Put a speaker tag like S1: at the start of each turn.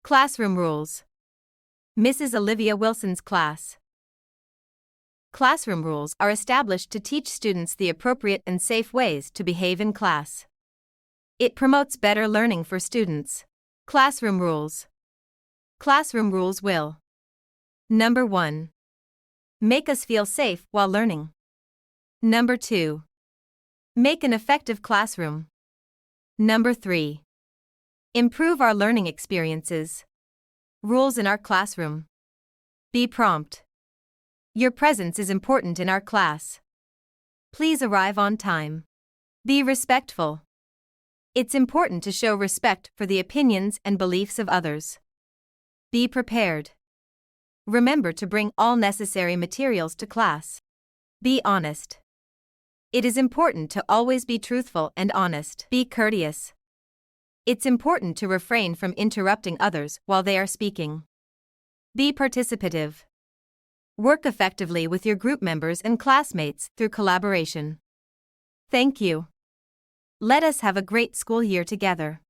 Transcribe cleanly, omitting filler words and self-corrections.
S1: Classroom rules. Mrs. Olivia Wilson's class. Classroom rules are established to teach students the appropriate and safe ways to behave in class. It promotes better learning for students. Classroom rules. Classroom rules will: Number 1. Make us feel safe while learning. Number 2. Make an effective classroom. Number 3. Improve our learning experiences. Rules in our classroom. Be prompt. Your presence is important in our class. Please arrive on time. Be respectful. It's important to show respect for the opinions and beliefs of others. Be prepared. Remember to bring all necessary materials to class. Be honest. It is important to always be truthful and honest. Be courteous. It's important to refrain from interrupting others while they are speaking. Be participative. Work effectively with your group members and classmates through collaboration. Thank you. Let us have a great school year together.